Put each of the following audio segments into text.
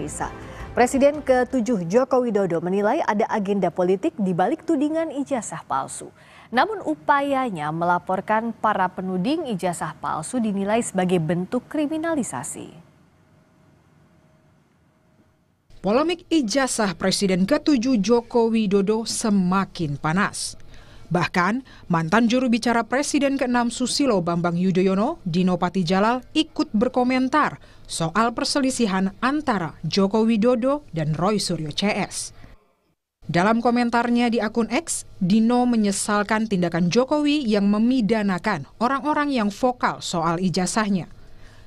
Risa. Presiden ke-7 Joko Widodo menilai ada agenda politik di balik tudingan ijazah palsu. Namun upayanya melaporkan para penuding ijazah palsu dinilai sebagai bentuk kriminalisasi. Polemik ijazah Presiden ke-7 Joko Widodo semakin panas. Bahkan, mantan juru bicara Presiden ke-6 Susilo Bambang Yudhoyono, Dino Patijalal, ikut berkomentar soal perselisihan antara Joko Widodo dan Roy Suryo CS. Dalam komentarnya di akun X, Dino menyesalkan tindakan Jokowi yang memidanakan orang-orang yang vokal soal ijazahnya.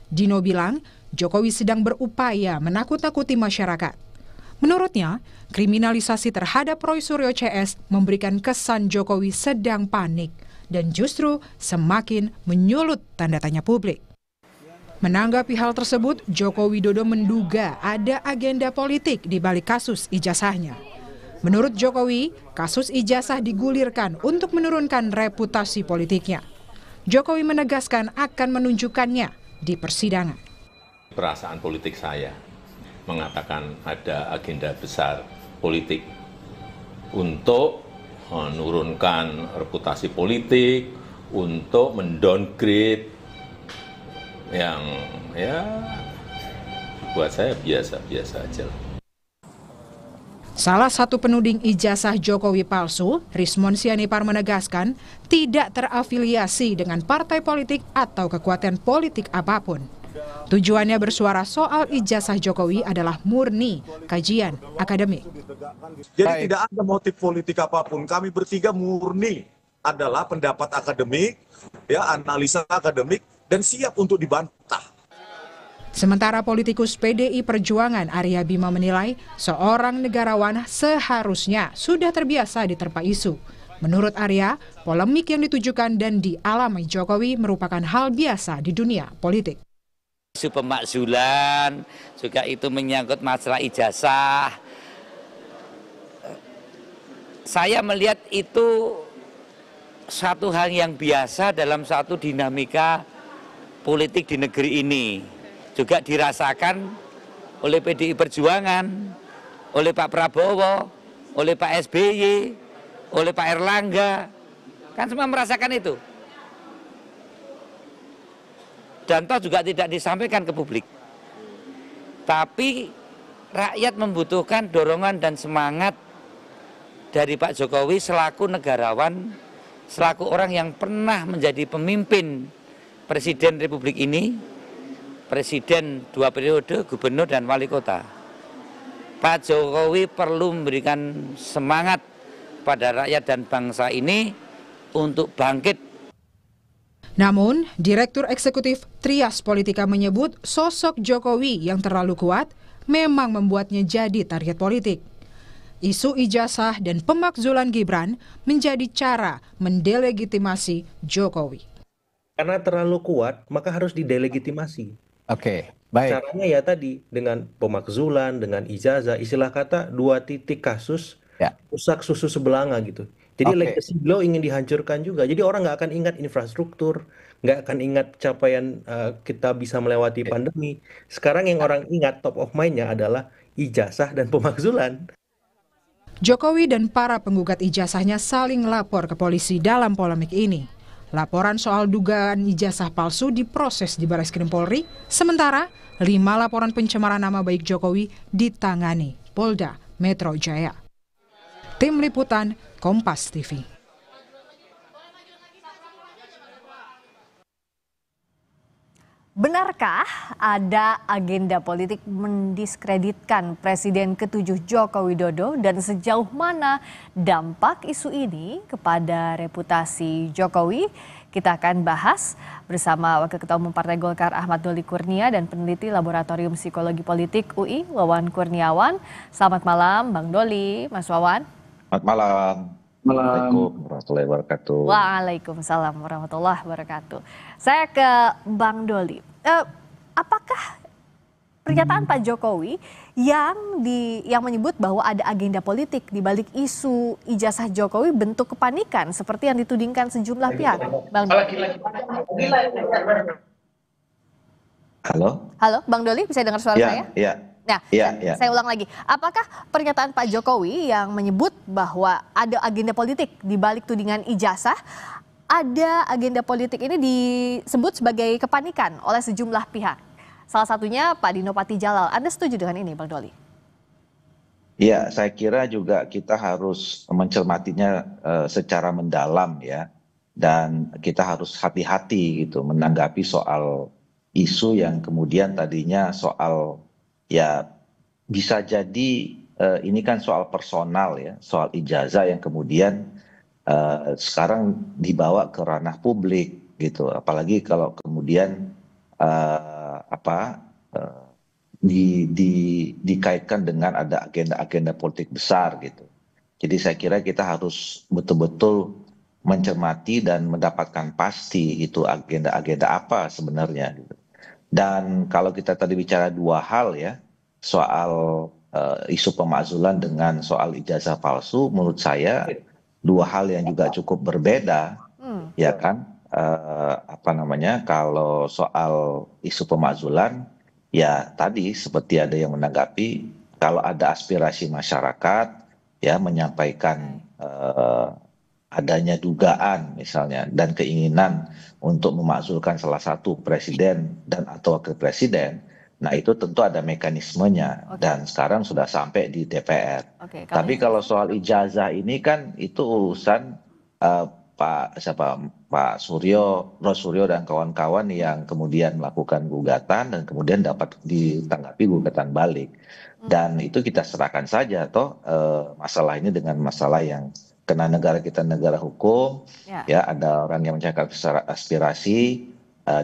Dino bilang, Jokowi sedang berupaya menakut-nakuti masyarakat. Menurutnya, kriminalisasi terhadap Roy Suryo CS memberikan kesan Jokowi sedang panik dan justru semakin menyulut tanda tanya publik. Menanggapi hal tersebut, Joko Widodo menduga ada agenda politik di balik kasus ijazahnya. Menurut Jokowi, kasus ijazah digulirkan untuk menurunkan reputasi politiknya. Jokowi menegaskan akan menunjukkannya di persidangan. Perasaan politik saya mengatakan ada agenda besar politik untuk menurunkan reputasi politik, untuk mendowngrade yang buat saya biasa-biasa aja. Salah satu penuding ijazah Jokowi palsu, Rismon Sianipar menegaskan tidak terafiliasi dengan partai politik atau kekuatan politik apapun. Tujuannya bersuara soal ijazah Jokowi adalah murni kajian akademik. Jadi tidak ada motif politik apapun. Kami bertiga murni adalah pendapat akademik, analisa akademik, dan siap untuk dibantah. Sementara politikus PDI Perjuangan Arya Bima menilai seorang negarawan seharusnya sudah terbiasa diterpa isu. Menurut Arya, polemik yang ditujukan dan dialami Jokowi merupakan hal biasa di dunia politik. Isu pemakzulan, juga itu menyangkut masalah ijazah. Saya melihat itu satu hal yang biasa dalam satu dinamika politik di negeri ini. Juga dirasakan oleh PDI Perjuangan, oleh Pak Prabowo, oleh Pak SBY, oleh Pak Erlangga. Kan semua merasakan itu. Dan toh juga tidak disampaikan ke publik. Tapi rakyat membutuhkan dorongan dan semangat dari Pak Jokowi selaku negarawan, selaku orang yang pernah menjadi pemimpin Presiden Republik ini, Presiden 2 periode, Gubernur dan Wali Kota. Pak Jokowi perlu memberikan semangat pada rakyat dan bangsa ini untuk bangkit. Namun, Direktur Eksekutif Trias Politika menyebut sosok Jokowi yang terlalu kuat memang membuatnya jadi target politik. Isu ijazah dan pemakzulan Gibran menjadi cara mendelegitimasi Jokowi. Karena terlalu kuat, maka harus didelegitimasi. Oke, baik. Caranya ya tadi, dengan pemakzulan, dengan ijazah, istilah kata 2 titik kasus, rusak susu sebelanga gitu. Jadi legacy beliau ingin dihancurkan juga. Jadi orang nggak akan ingat infrastruktur, nggak akan ingat capaian kita bisa melewati pandemi. Sekarang yang orang ingat top of mind-nya adalah ijazah dan pemakzulan. Jokowi dan para penggugat ijazahnya saling lapor ke polisi dalam polemik ini. Laporan soal dugaan ijazah palsu diproses di Barreskrim Polri, sementara 5 laporan pencemaran nama baik Jokowi ditangani Polda Metro Jaya. Tim Liputan Kompas TV. Benarkah ada agenda politik mendiskreditkan Presiden ke-7 Joko Widodo dan sejauh mana dampak isu ini kepada reputasi Jokowi? Kita akan bahas bersama Wakil Ketua Umum Partai Golkar Ahmad Doli Kurnia dan peneliti Laboratorium Psikologi Politik UI Wawan Kurniawan. Selamat malam Bang Doli, Mas Wawan. Selamat malam. Assalamualaikum warahmatullahi wabarakatuh. Waalaikumsalam warahmatullahi wabarakatuh. Saya ke Bang Doli. Apakah pernyataan Pak Jokowi yang menyebut bahwa ada agenda politik di balik isu ijazah Jokowi bentuk kepanikan seperti yang ditudingkan sejumlah pihak? Bang Doli. Halo? Halo, Bang Doli, bisa dengar suara saya? Iya. Nah, saya ulang lagi. Apakah pernyataan Pak Jokowi yang menyebut bahwa ada agenda politik di balik tudingan ijazah, ada agenda politik ini disebut sebagai kepanikan oleh sejumlah pihak? Salah satunya Pak Dino Patijalal. Anda setuju dengan ini, Bang Doli? Ya, saya kira juga kita harus mencermatinya secara mendalam ya. Dan kita harus hati-hati gitu menanggapi soal isu yang kemudian tadinya soal ya bisa jadi ini kan soal personal ya, soal ijazah yang kemudian sekarang dibawa ke ranah publik gitu. Apalagi kalau kemudian dikaitkan dengan ada agenda-agenda politik besar gitu. Jadi saya kira kita harus betul-betul mencermati dan mendapatkan pasti itu agenda-agenda apa sebenarnya gitu. Dan kalau kita tadi bicara dua hal ya, soal isu pemakzulan dengan soal ijazah palsu, menurut saya dua hal yang juga cukup berbeda, ya kan? Kalau soal isu pemakzulan, ya tadi seperti ada yang menanggapi, kalau ada aspirasi masyarakat, ya menyampaikan adanya dugaan misalnya dan keinginan untuk memakzulkan salah satu presiden dan atau wakil presiden, nah itu tentu ada mekanismenya dan sekarang sudah sampai di DPR. Tapi kalau soal ijazah ini kan itu urusan Pak Suryo, Roh Suryo dan kawan-kawan yang kemudian melakukan gugatan dan kemudian dapat ditanggapi gugatan balik. Dan itu kita serahkan saja masalah ini dengan masalah yang karena negara kita negara hukum, ya ada orang yang menyampaikan aspirasi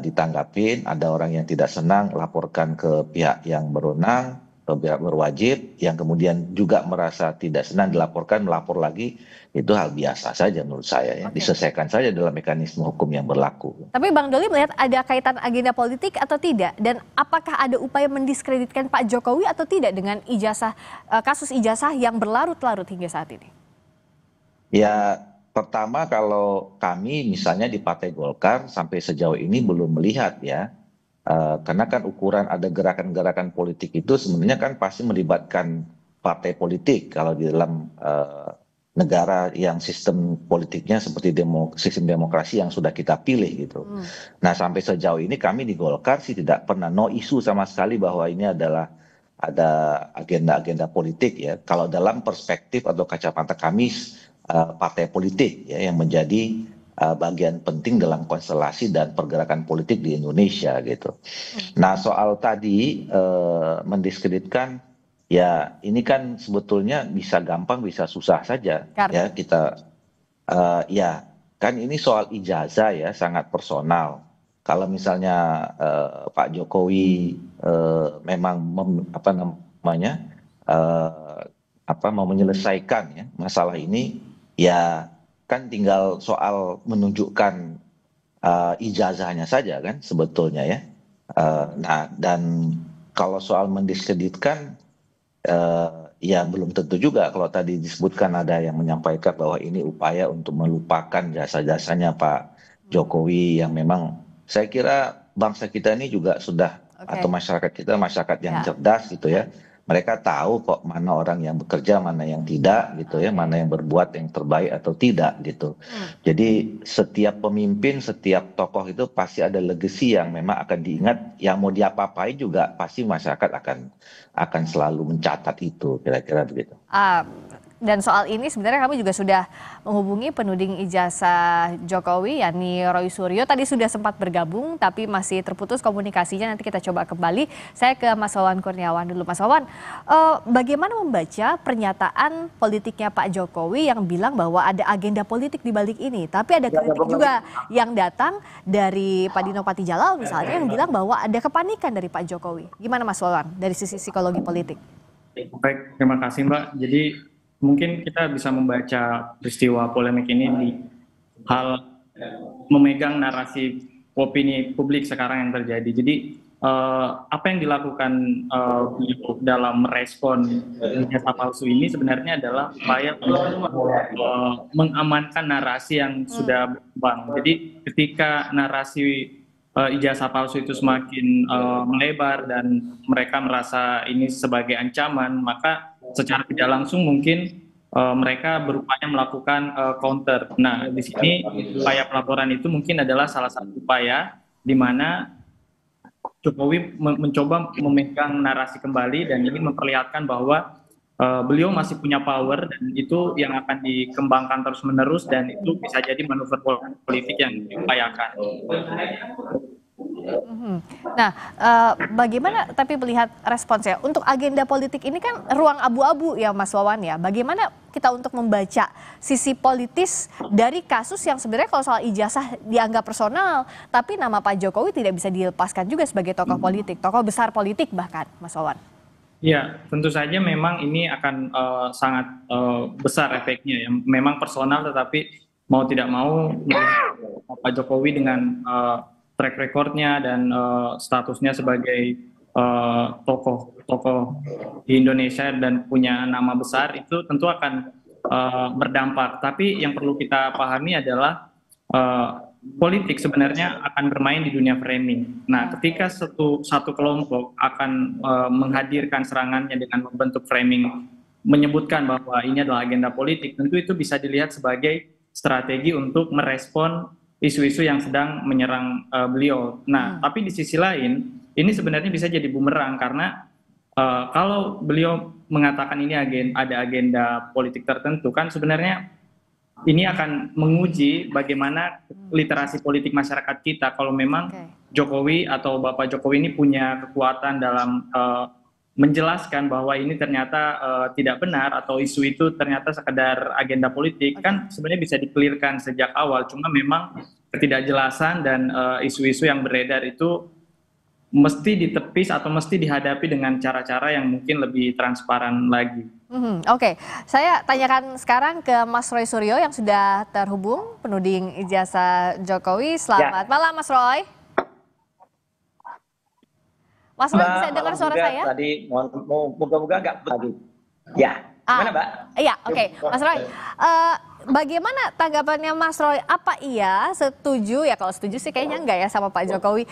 ditanggapin, ada orang yang tidak senang laporkan ke pihak yang berwenang, ke pihak berwajib, yang kemudian juga merasa tidak senang dilaporkan, melapor lagi, itu hal biasa saja menurut saya ya, diselesaikan saja dalam mekanisme hukum yang berlaku. Tapi Bang Doli melihat ada kaitan agenda politik atau tidak, dan apakah ada upaya mendiskreditkan Pak Jokowi atau tidak dengan kasus ijazah yang berlarut-larut hingga saat ini? Ya, pertama kalau kami misalnya di Partai Golkar sampai sejauh ini belum melihat ya, karena kan ukuran ada gerakan-gerakan politik itu sebenarnya kan pasti melibatkan partai politik kalau di dalam negara yang sistem politiknya seperti sistem demokrasi yang sudah kita pilih gitu. Nah sampai sejauh ini kami di Golkar sih tidak pernah no isu sama sekali bahwa ini adalah ada agenda-agenda politik ya. Kalau dalam perspektif atau kacamata kami partai politik ya yang menjadi bagian penting dalam konstelasi dan pergerakan politik di Indonesia gitu. Nah soal tadi mendiskreditkan ya ini kan sebetulnya bisa gampang bisa susah saja ya kita ya kan ini soal ijazah ya sangat personal. Kalau misalnya Pak Jokowi memang mau menyelesaikan ya masalah ini, ya kan tinggal soal menunjukkan ijazahnya saja kan sebetulnya ya. Nah dan kalau soal mendiskreditkan ya belum tentu juga kalau tadi disebutkan ada yang menyampaikan bahwa ini upaya untuk melupakan jasa-jasanya Pak Jokowi yang memang saya kira bangsa kita ini juga sudah atau masyarakat kita masyarakat yang cerdas gitu ya. Mereka tahu kok mana orang yang bekerja, mana yang tidak gitu ya, mana yang berbuat yang terbaik atau tidak gitu. Jadi setiap pemimpin, setiap tokoh itu pasti ada legacy yang memang akan diingat, yang mau diapa-apain juga pasti masyarakat akan selalu mencatat itu, kira-kira begitu. Dan soal ini sebenarnya kami juga sudah menghubungi penuding ijazah Jokowi yakni Roy Suryo. Tadi sudah sempat bergabung tapi masih terputus komunikasinya, nanti kita coba kembali. Saya ke Mas Wawan Kurniawan dulu. Mas Wawan, bagaimana membaca pernyataan politiknya Pak Jokowi yang bilang bahwa ada agenda politik di balik ini? Tapi ada kritik juga yang datang dari Pak Dino Patijalal misalnya yang bilang bahwa ada kepanikan dari Pak Jokowi. Gimana Mas Wawan dari sisi psikologi politik? Baik, terima kasih Mbak. Jadi mungkin kita bisa membaca peristiwa polemik ini di hal memegang narasi opini publik sekarang yang terjadi. Jadi apa yang dilakukan dalam merespon ijazah palsu ini sebenarnya adalah upaya mengamankan narasi yang sudah berkembang. Jadi ketika narasi ijazah palsu itu semakin melebar dan mereka merasa ini sebagai ancaman, maka secara tidak langsung mungkin mereka berupaya melakukan counter. Nah, di sini upaya pelaporan itu mungkin adalah salah satu upaya di mana Jokowi mencoba memegang narasi kembali dan ini memperlihatkan bahwa beliau masih punya power dan itu yang akan dikembangkan terus-menerus dan itu bisa jadi manuver politik yang diupayakan. Nah, bagaimana tapi melihat responsnya untuk agenda politik ini kan ruang abu-abu ya Mas Wawan ya. Bagaimana kita untuk membaca sisi politis dari kasus yang sebenarnya kalau soal ijazah dianggap personal, tapi nama Pak Jokowi tidak bisa dilepaskan juga sebagai tokoh politik, tokoh besar politik bahkan, Mas Wawan. Ya, tentu saja memang ini akan sangat besar efeknya ya. Memang personal tetapi mau tidak mau Pak Jokowi dengan track recordnya dan statusnya sebagai tokoh di Indonesia dan punya nama besar itu tentu akan berdampak. Tapi yang perlu kita pahami adalah politik sebenarnya akan bermain di dunia framing. Nah, ketika satu kelompok akan menghadirkan serangannya dengan membentuk framing, menyebutkan bahwa ini adalah agenda politik, tentu itu bisa dilihat sebagai strategi untuk merespon isu-isu yang sedang menyerang beliau. Nah, tapi di sisi lain, ini sebenarnya bisa jadi bumerang karena kalau beliau mengatakan ini ada agenda politik tertentu, kan sebenarnya ini akan menguji bagaimana literasi politik masyarakat kita kalau memang Jokowi atau Bapak Jokowi ini punya kekuatan dalam menjelaskan bahwa ini ternyata tidak benar atau isu itu ternyata sekedar agenda politik, kan sebenarnya bisa di-clearkan sejak awal. Cuma memang ketidakjelasan dan isu-isu yang beredar itu mesti ditepis atau mesti dihadapi dengan cara-cara yang mungkin lebih transparan lagi. Oke, saya tanyakan sekarang ke Mas Roy Suryo yang sudah terhubung, penuding ijazah Jokowi. Selamat malam Mas Roy. Mas Roy bisa dengar suara saya? Tadi moga-moga nggak tadi. Ya, gimana Mbak? Iya, oke. Mas Roy, bagaimana tanggapannya Mas Roy? Apa iya setuju, ya kalau setuju sih kayaknya enggak ya sama Pak Jokowi.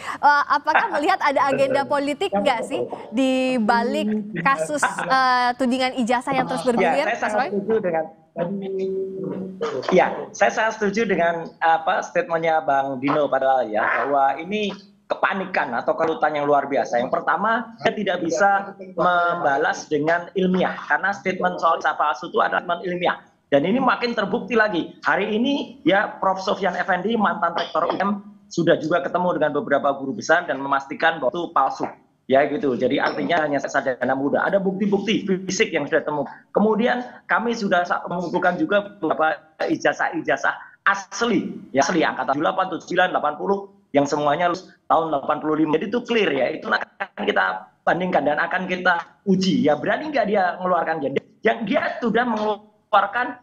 Apakah melihat ada agenda politik enggak sih di balik kasus tudingan ijazah yang terus bergulir, Mas Roy? Saya sangat setuju dengan statementnya Bang Dino padahal ya, bahwa ini kepanikan atau kerutan yang luar biasa. Yang pertama, dia tidak bisa membalas dengan ilmiah karena statement soal palsu itu adalah statement ilmiah. Dan ini makin terbukti lagi. Hari ini ya Prof. Sofyan Effendi, mantan rektor UM, sudah juga ketemu dengan beberapa guru besar dan memastikan bahwa itu palsu. Ya gitu. Jadi artinya hanya sarjana muda. Ada bukti-bukti fisik yang sudah temu. Kemudian kami sudah mengumpulkan juga beberapa ijazah-ijazah asli. Ya asli angkatan 78, 79, 80 yang semuanya lulus tahun 85. Jadi itu clear ya. Itu akan kita bandingkan dan akan kita uji. Ya berani nggak dia mengeluarkan jadi yang dia sudah mengeluarkan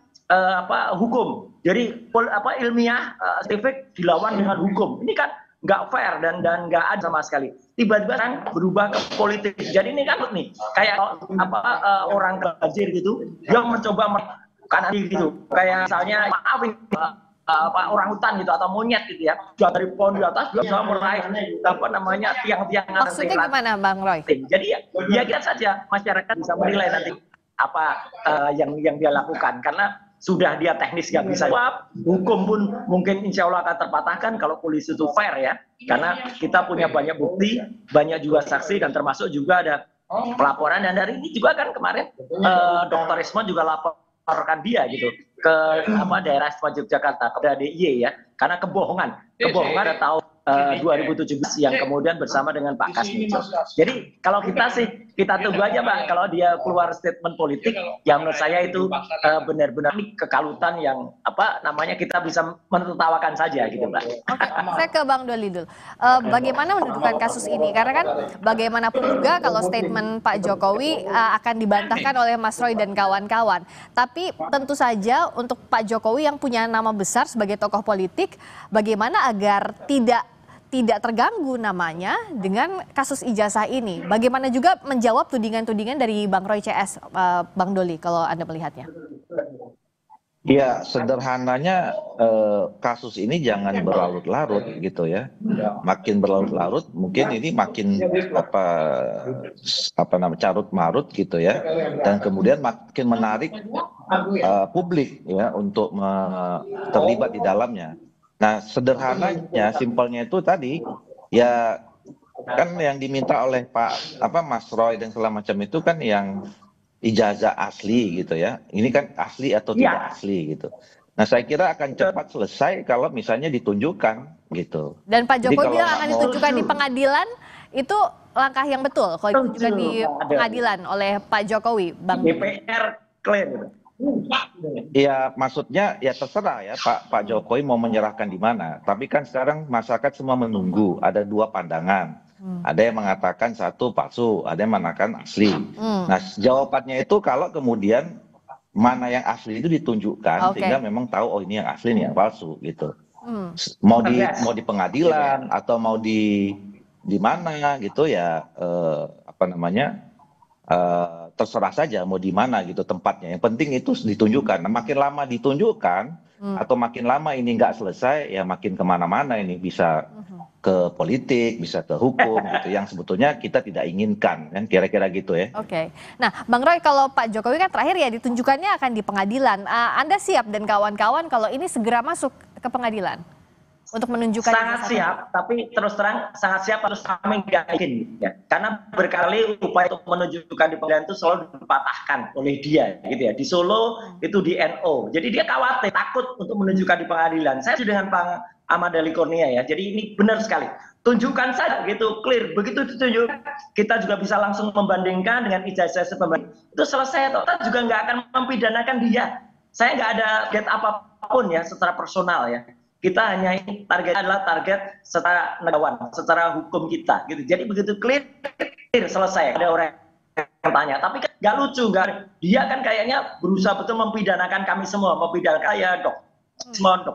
hukum. Jadi ilmiah saintifik dilawan dengan hukum. Ini kan nggak fair dan nggak ada sama sekali. Tiba-tiba kan berubah ke politik. Jadi ini kan nih kayak orang banjir gitu, yang mencoba melakukan gitu. Kayak misalnya maafin orang hutan gitu atau monyet gitu ya, dari pohon di atas dia bisa meraih tiang-tiangan. Maksudnya gimana Bang Roy? Jadi ya kita saja masyarakat bisa menilai nanti apa yang dia lakukan karena sudah dia teknis nggak bisa jawab, hukum pun mungkin insya Allah akan terpatahkan kalau polisi itu fair ya, karena kita punya banyak bukti, banyak juga saksi dan termasuk juga ada pelaporan dan dari ini juga kan kemarin Dr. Risma juga laporkan dia gitu ke daerah Yogyakarta kepada DIY ya, karena kebohongan ada tahun 2017 yang kemudian bersama dengan Pak Kasmijo. Jadi kalau kita sih kita tunggu aja Mbak, kalau dia keluar statement politik yang menurut saya itu benar-benar kekalutan yang kita bisa menertawakan saja gitu Mbak. Oke, saya ke Bang Doli dulu. Bagaimana mendudukan kasus ini? Karena kan bagaimanapun juga kalau statement Pak Jokowi akan dibantahkan oleh Mas Roy dan kawan-kawan. Tapi tentu saja untuk Pak Jokowi yang punya nama besar sebagai tokoh politik, bagaimana agar tidak terganggu namanya dengan kasus ijazah ini. Bagaimana juga menjawab tudingan-tudingan dari Bang Roy CS, Bang Doli, kalau Anda melihatnya? Ya, sederhananya kasus ini jangan berlarut-larut gitu ya. Makin berlarut-larut, mungkin ini makin apa namanya carut marut gitu ya. Dan kemudian makin menarik publik ya untuk terlibat di dalamnya. Nah, sederhananya, simpelnya itu tadi ya kan yang diminta oleh Mas Roy dan segala macam itu kan yang ijazah asli gitu ya. Ini kan asli atau tidak asli gitu. Nah, saya kira akan cepat selesai kalau misalnya ditunjukkan gitu. Dan Pak Jadi Jokowi kalau bilang nggak akan mau- ditunjukkan di pengadilan, itu langkah yang betul kalau ditunjukkan di pengadilan oleh Pak Jokowi, Bang. DPR klaim. Ya, maksudnya ya terserah ya Pak Jokowi mau menyerahkan di mana. Tapi kan sekarang masyarakat semua menunggu. Ada dua pandangan. Ada yang mengatakan satu palsu, ada yang mengatakan asli. Nah, jawabannya itu kalau kemudian mana yang asli itu ditunjukkan sehingga memang tahu oh ini yang asli nih yang palsu gitu. Mau di pengadilan atau mau di mana gitu ya terserah saja mau di mana gitu tempatnya. Yang penting itu ditunjukkan. Nah, makin lama ditunjukkan atau makin lama ini nggak selesai ya makin kemana-mana ini bisa ke politik, bisa ke hukum gitu yang sebetulnya kita tidak inginkan kan kira-kira gitu ya. Oke. Nah, Bang Roy, kalau Pak Jokowi kan terakhir ya ditunjukkannya akan di pengadilan. Anda siap dan kawan-kawan kalau ini segera masuk ke pengadilan untuk menunjukkan sangat siap, tapi terus terang sangat siap harus kami nggak yakin ya. Karena berkali upaya untuk menunjukkan di pengadilan itu selalu dipatahkan oleh dia gitu ya. Di Solo itu di NO. Jadi dia khawatir, takut untuk menunjukkan di pengadilan. Saya sudah dengan Bang Ahmad Dali Kurnia ya. Jadi ini benar sekali. Tunjukkan saja gitu, clear. Begitu ditunjuk, kita juga bisa langsung membandingkan dengan ijazah pembanding. Itu selesai, kita juga nggak akan mempidanakan dia. Saya nggak ada target apapun ya secara personal ya. Kita hanya target adalah target secara negarawan, secara hukum kita gitu. Jadi begitu clear selesai. Ada orang yang tanya, tapi kan nggak lucu nggak? Dia kan kayaknya berusaha betul mempidanakan kami semua, mempidanakan ya Dok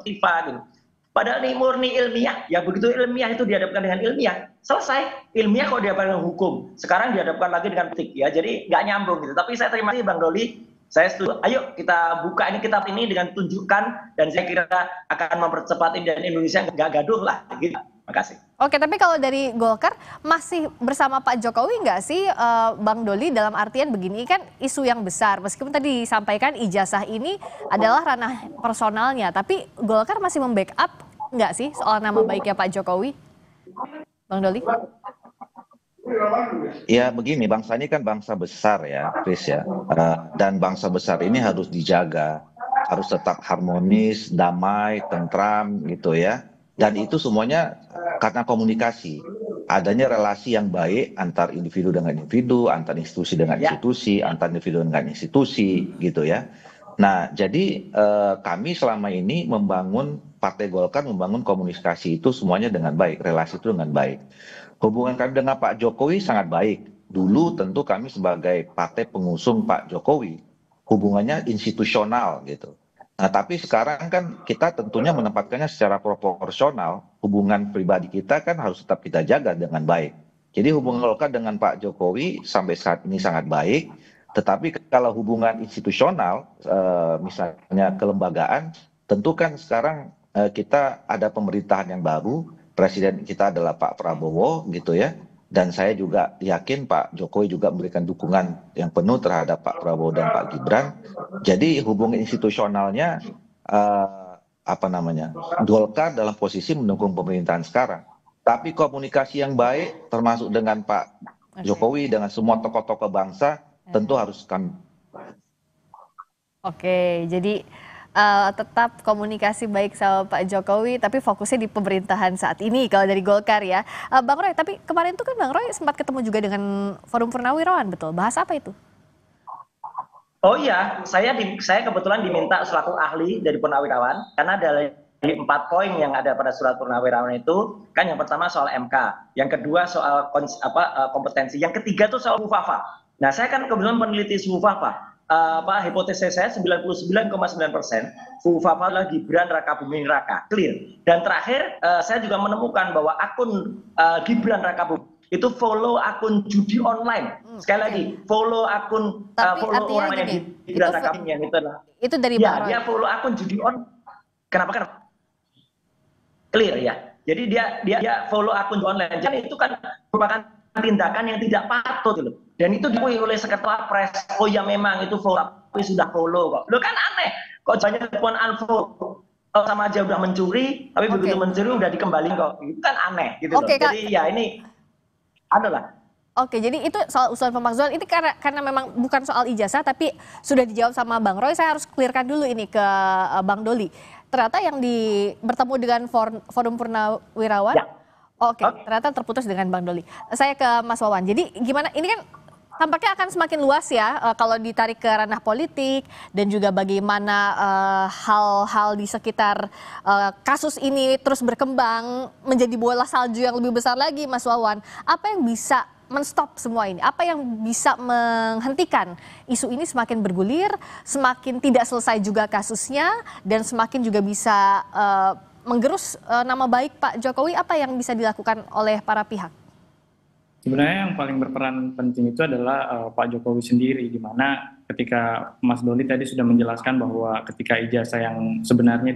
Tifa gitu. Padahal ini murni ilmiah, ya begitu ilmiah itu dihadapkan dengan ilmiah, selesai. Ilmiah kalau dihadapkan dengan hukum, sekarang dihadapkan lagi dengan politik ya, jadi nggak nyambung gitu. Tapi saya terima kasih Bang Doli, saya setuju. Ayo kita buka ini kitab ini dengan tunjukkan, dan saya kira akan mempercepat ini dan Indonesia nggak gaduh lah. Gitu. Terima kasih. Oke, tapi kalau dari Golkar masih bersama Pak Jokowi nggak sih, Bang Doli, dalam artian begini kan isu yang besar, meskipun tadi disampaikan ijazah ini adalah ranah personalnya, tapi Golkar masih membackup nggak sih soal nama baiknya Pak Jokowi, Bang Doli? Ya begini, bangsa ini kan bangsa besar ya, Chris ya, dan bangsa besar ini harus dijaga, harus tetap harmonis, damai, tentram gitu ya. Dan itu semuanya karena komunikasi, adanya relasi yang baik antar individu dengan individu, antar institusi dengan institusi, antar individu dengan institusi gitu ya. Nah, jadi kami selama ini membangun, Partai Golkar membangun komunikasi itu semuanya dengan baik, relasi itu dengan baik. Hubungan kami dengan Pak Jokowi sangat baik. Dulu tentu kami sebagai partai pengusung Pak Jokowi, hubungannya institusional gitu. Nah, tapi sekarang kan kita tentunya menempatkannya secara proporsional. Hubungan pribadi kita kan harus tetap kita jaga dengan baik. Jadi hubungan Golkar dengan Pak Jokowi sampai saat ini sangat baik. Tetapi kalau hubungan institusional, misalnya kelembagaan, tentu kan sekarang kita ada pemerintahan yang baru, presiden kita adalah Pak Prabowo gitu ya. Dan saya juga yakin Pak Jokowi juga memberikan dukungan yang penuh terhadap Pak Prabowo dan Pak Gibran. Jadi hubungan institusionalnya Golkar dalam posisi mendukung pemerintahan sekarang. Tapi komunikasi yang baik termasuk dengan Pak Jokowi dengan semua tokoh-tokoh bangsa tentu harus kami. Oke, jadi tetap komunikasi baik sama Pak Jokowi, tapi fokusnya di pemerintahan saat ini kalau dari Golkar ya. Bang Roy, tapi kemarin tuh kan Bang Roy sempat ketemu juga dengan Forum Purnawirawan, betul? Bahas apa itu? Oh iya, saya kebetulan diminta selaku ahli dari Purnawirawan, karena dari 4 poin yang ada pada surat Purnawirawan itu, kan yang pertama soal MK, yang kedua soal kompetensi, yang ketiga tuh soal Mufafa. Nah, saya kan kebetulan peneliti Mufafa. Hipotesis saya 99,9% Mufafa adalah Gibran Raka Buming Raka, clear. Dan terakhir saya juga menemukan bahwa akun Gibran Raka Buming itu follow akun judi online. Sekali lagi, follow akun follow orang yang didata kami itu dari ya, dia follow akun judi online. Kenapa? Clear ya. Jadi dia follow akun online. Jadi itu kan merupakan tindakan yang tidak patut loh. Dan itu diakui oleh Sekretariat Pres. Oh ya memang itu follow, tapi sudah follow kok. Lo kan aneh. Kok banyak telepon unfollow. Kalau sama aja udah mencuri, tapi begitu mencuri udah dikembaliin kok. Itu kan aneh gitu loh. Jadi ya ini adalah. Oke, jadi itu soal usulan pemakzulan ini karena memang bukan soal ijazah tapi sudah dijawab sama Bang Roy. Saya harus clearkan dulu ini ke Bang Doli. Ternyata yang bertemu dengan Forum Purnawirawan, ya. Oke, ternyata terputus dengan Bang Doli. Saya ke Mas Wawan. Jadi gimana? Ini kan tampaknya akan semakin luas ya kalau ditarik ke ranah politik dan juga bagaimana hal-hal di sekitar kasus ini terus berkembang menjadi bola salju yang lebih besar lagi, Mas Wawan. Apa yang bisa menstop semua ini? Apa yang bisa menghentikan isu ini semakin bergulir, semakin tidak selesai juga kasusnya, dan semakin juga bisa menggerus nama baik Pak Jokowi? Apa yang bisa dilakukan oleh para pihak? Sebenarnya yang paling berperan penting itu adalah Pak Jokowi sendiri, di mana ketika Mas Doli tadi sudah menjelaskan bahwa ketika ijazah yang sebenarnya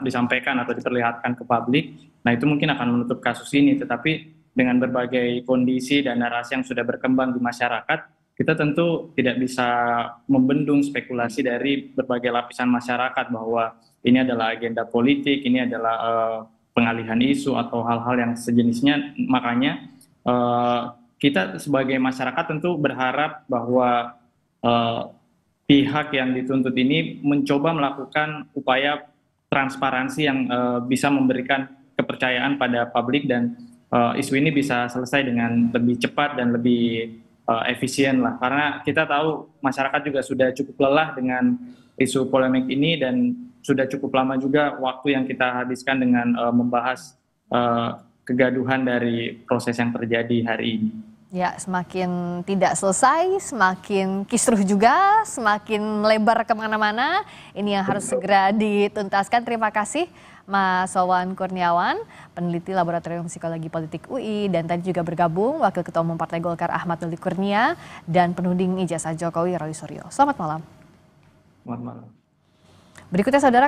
disampaikan atau diperlihatkan ke publik, nah itu mungkin akan menutup kasus ini. Tetapi dengan berbagai kondisi dan narasi yang sudah berkembang di masyarakat, kita tentu tidak bisa membendung spekulasi dari berbagai lapisan masyarakat bahwa ini adalah agenda politik, ini adalah pengalihan isu atau hal-hal yang sejenisnya. Makanya kita sebagai masyarakat tentu berharap bahwa pihak yang dituntut ini mencoba melakukan upaya transparansi yang bisa memberikan kepercayaan pada publik dan isu ini bisa selesai dengan lebih cepat dan lebih efisien lah. Karena kita tahu masyarakat juga sudah cukup lelah dengan isu polemik ini dan sudah cukup lama juga waktu yang kita habiskan dengan membahas kegaduhan dari proses yang terjadi hari ini. Ya, semakin tidak selesai, semakin kisruh juga, semakin melebar kemana-mana. Ini yang harus segera dituntaskan. Terima kasih Mas Wawan Kurniawan, peneliti Laboratorium Psikologi Politik UI, dan tadi juga bergabung Wakil Ketua Umum Partai Golkar Ahmad Doli Kurnia dan penuding ijazah Jokowi Roy Suryo. Selamat malam. Selamat malam. Berikutnya saudara.